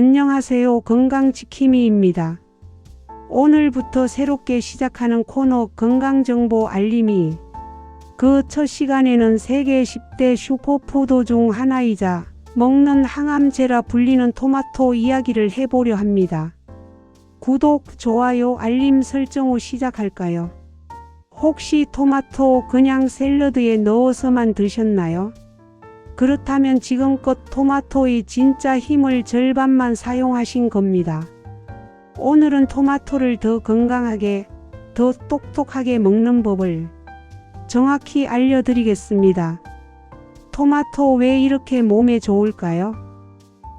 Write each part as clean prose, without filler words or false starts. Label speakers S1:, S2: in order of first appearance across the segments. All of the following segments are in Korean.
S1: 안녕하세요. 건강지킴이입니다. 오늘부터 새롭게 시작하는 코너 건강정보 알림이 그 첫 시간에는 세계 10대 슈퍼푸드 중 하나이자 먹는 항암제라 불리는 토마토 이야기를 해보려 합니다. 구독, 좋아요, 알림 설정 후 시작할까요? 혹시 토마토 그냥 샐러드에 넣어서만 드셨나요? 그렇다면 지금껏 토마토의 진짜 힘을 절반만 사용하신 겁니다. 오늘은 토마토를 더 건강하게, 더 똑똑하게 먹는 법을 정확히 알려드리겠습니다. 토마토 왜 이렇게 몸에 좋을까요?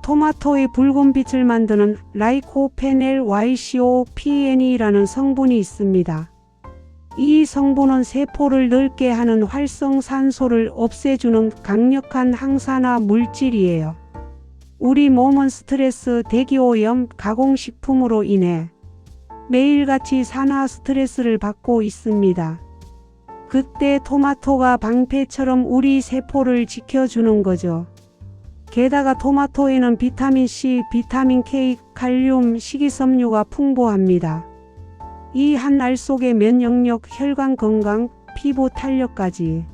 S1: 토마토의 붉은 빛을 만드는 라이코펜 LYCOPEN이라는 성분이 있습니다. 이 성분은 세포를 넓게 하는 활성산소를 없애주는 강력한 항산화 물질이에요. 우리 몸은 스트레스, 대기오염, 가공식품으로 인해 매일같이 산화 스트레스를 받고 있습니다. 그때 토마토가 방패처럼 우리 세포를 지켜주는 거죠. 게다가 토마토에는 비타민C, 비타민 K, 칼륨, 식이섬유가 풍부합니다. 이 한 알 속에 면역력, 혈관 건강, 피부 탄력까지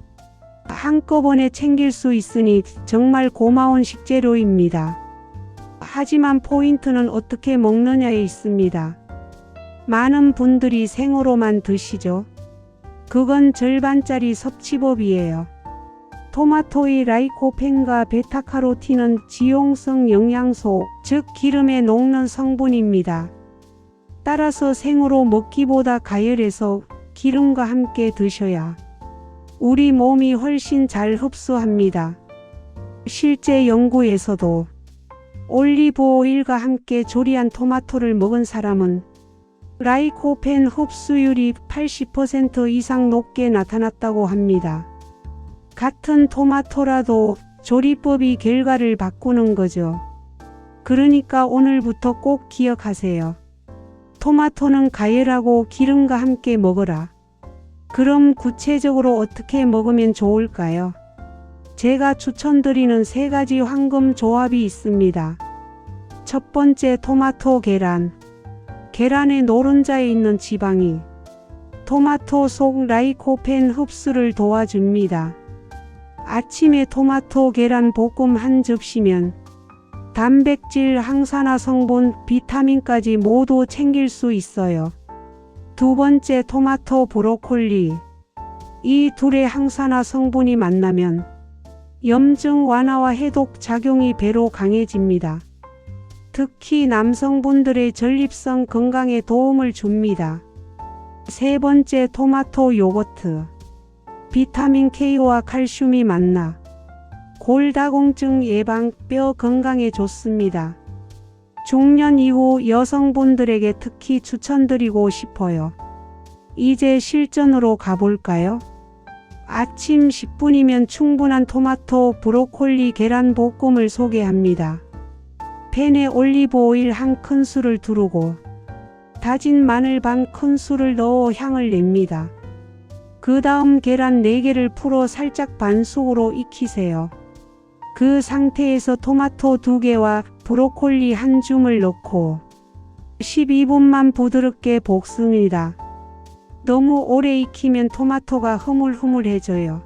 S1: 한꺼번에 챙길 수 있으니 정말 고마운 식재료입니다. 하지만 포인트는 어떻게 먹느냐에 있습니다. 많은 분들이 생으로만 드시죠. 그건 절반짜리 섭취법이에요. 토마토의 라이코펜과 베타카로틴은 지용성 영양소, 즉 기름에 녹는 성분입니다. 따라서 생으로 먹기보다 가열해서 기름과 함께 드셔야 우리 몸이 훨씬 잘 흡수합니다. 실제 연구에서도 올리브 오일과 함께 조리한 토마토를 먹은 사람은 라이코펜 흡수율이 80% 이상 높게 나타났다고 합니다. 같은 토마토라도 조리법이 결과를 바꾸는 거죠. 그러니까 오늘부터 꼭 기억하세요. 토마토는 가열하고 기름과 함께 먹어라. 그럼 구체적으로 어떻게 먹으면 좋을까요? 제가 추천드리는 3가지 황금 조합이 있습니다. 첫 번째, 토마토 계란. 계란의 노른자에 있는 지방이 토마토 속 라이코펜 흡수를 도와줍니다. 아침에 토마토 계란 볶음 한 접시면 단백질, 항산화 성분, 비타민까지 모두 챙길 수 있어요. 두 번째, 토마토 브로콜리. 이 둘의 항산화 성분이 만나면 염증 완화와 해독 작용이 배로 강해집니다. 특히 남성분들의 전립선 건강에 도움을 줍니다. 세 번째, 토마토 요거트. 비타민 K와 칼슘이 만나 골다공증 예방, 뼈 건강에 좋습니다. 중년 이후 여성분들에게 특히 추천드리고 싶어요. 이제 실전으로 가볼까요? 아침 10분이면 충분한 토마토, 브로콜리, 계란 볶음을 소개합니다. 팬에 올리브 오일 1큰술을 두르고 다진 마늘 반 큰술을 넣어 향을 냅니다. 그 다음 계란 4개를 풀어 살짝 반숙으로 익히세요. 그 상태에서 토마토 2개와 브로콜리 1줌을 넣고 12분만 부드럽게 볶습니다. 너무 오래 익히면 토마토가 흐물흐물해져요.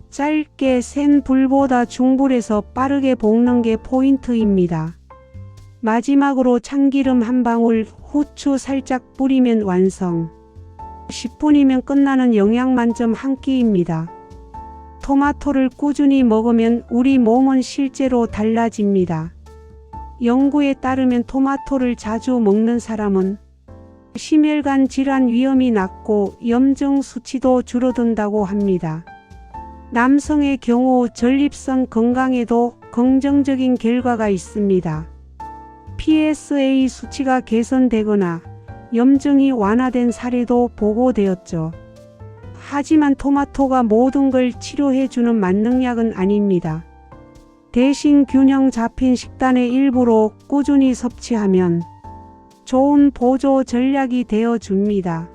S1: 짧게 센 불보다 중불에서 빠르게 볶는 게 포인트입니다. 마지막으로 참기름 한 방울, 후추 살짝 뿌리면 완성. 10분이면 끝나는 영양 만점 한 끼입니다. 토마토를 꾸준히 먹으면 우리 몸은 실제로 달라집니다. 연구에 따르면 토마토를 자주 먹는 사람은 심혈관 질환 위험이 낮고 염증 수치도 줄어든다고 합니다. 남성의 경우 전립선 건강에도 긍정적인 결과가 있습니다. PSA 수치가 개선되거나 염증이 완화된 사례도 보고되었죠. 하지만 토마토가 모든 걸 치료해주는 만능약은 아닙니다. 대신 균형 잡힌 식단의 일부로 꾸준히 섭취하면 좋은 보조 전략이 되어줍니다.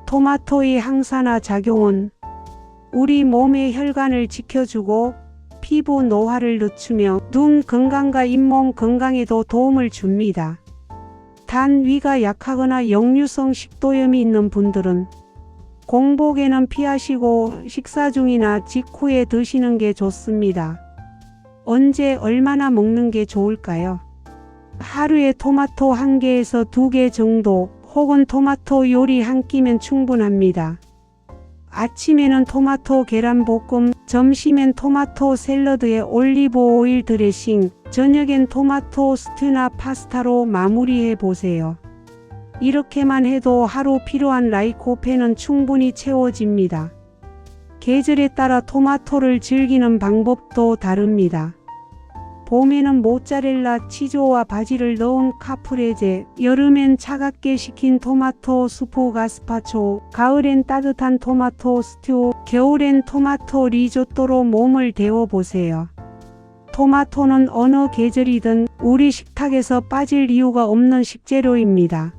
S1: 토마토의 항산화 작용은 우리 몸의 혈관을 지켜주고 피부 노화를 늦추며 눈 건강과 잇몸 건강에도 도움을 줍니다. 단 위가 약하거나 역류성 식도염이 있는 분들은 공복에는 피하시고 식사 중이나 직후에 드시는 게 좋습니다. 언제 얼마나 먹는 게 좋을까요? 하루에 토마토 1개에서 2개 정도 혹은 토마토 요리 한 끼면 충분합니다. 아침에는 토마토 계란볶음, 점심엔 토마토 샐러드에 올리브 오일 드레싱, 저녁엔 토마토 스튜나 파스타로 마무리해 보세요. 이렇게만 해도 하루 필요한 라이코펜은 충분히 채워집니다. 계절에 따라 토마토를 즐기는 방법도 다릅니다. 봄에는 모짜렐라 치즈와 바질을 넣은 카프레제, 여름엔 차갑게 식힌 토마토 수프 가스파초, 가을엔 따뜻한 토마토 스튜, 겨울엔 토마토 리조또로 몸을 데워보세요. 토마토는 어느 계절이든 우리 식탁에서 빠질 이유가 없는 식재료입니다.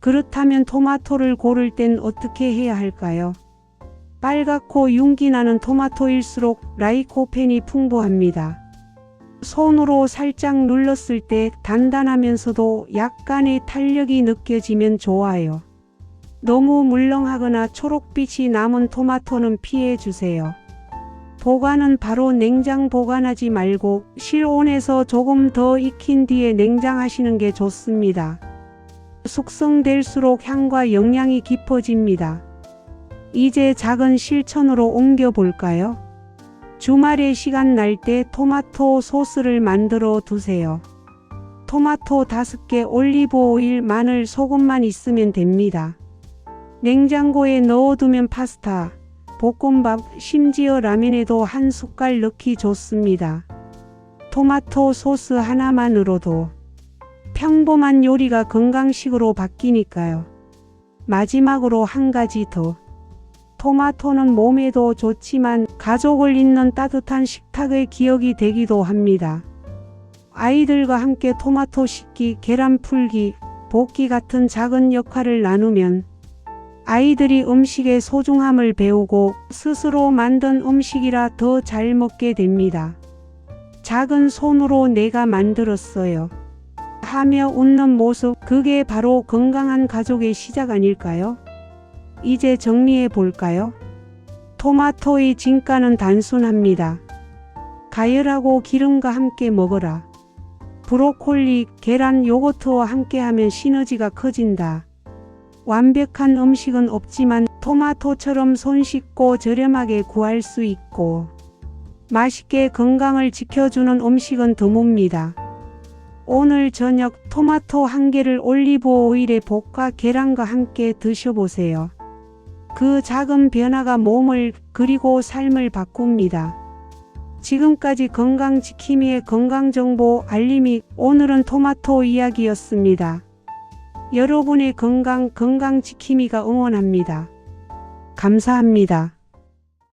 S1: 그렇다면 토마토를 고를 땐 어떻게 해야 할까요? 빨갛고 윤기 나는 토마토일수록 라이코펜이 풍부합니다. 손으로 살짝 눌렀을 때 단단하면서도 약간의 탄력이 느껴지면 좋아요. 너무 물렁하거나 초록빛이 남은 토마토는 피해 주세요. 보관은 바로 냉장 보관하지 말고 실온에서 조금 더 익힌 뒤에 냉장하시는 게 좋습니다. 숙성될수록 향과 영양이 깊어집니다. 이제 작은 실천으로 옮겨 볼까요? 주말에 시간 날 때 토마토 소스를 만들어 두세요. 토마토 5개, 올리브 오일, 마늘, 소금만 있으면 됩니다. 냉장고에 넣어두면 파스타, 볶음밥, 심지어 라면에도 한 숟갈 넣기 좋습니다. 토마토 소스 하나만으로도 평범한 요리가 건강식으로 바뀌니까요. 마지막으로 한 가지 더. 토마토는 몸에도 좋지만 가족을 잇는 따뜻한 식탁의 기억이 되기도 합니다. 아이들과 함께 토마토 씻기, 계란 풀기, 볶기 같은 작은 역할을 나누면 아이들이 음식의 소중함을 배우고 스스로 만든 음식이라 더 잘 먹게 됩니다. 작은 손으로 내가 만들었어요 하며 웃는 모습, 그게 바로 건강한 가족의 시작 아닐까요? 이제 정리해 볼까요? 토마토의 진가는 단순합니다. 가열하고 기름과 함께 먹어라. 브로콜리, 계란, 요거트와 함께하면 시너지가 커진다. 완벽한 음식은 없지만 토마토처럼 손쉽고 저렴하게 구할 수 있고 맛있게 건강을 지켜주는 음식은 드뭅니다. 오늘 저녁 토마토 1개를 올리브 오일에 볶아 계란과 함께 드셔보세요. 그 작은 변화가 몸을 그리고 삶을 바꿉니다. 지금까지 건강지킴이의 건강정보 알림이, 오늘은 토마토 이야기였습니다. 여러분의 건강지킴이가 응원합니다. 감사합니다.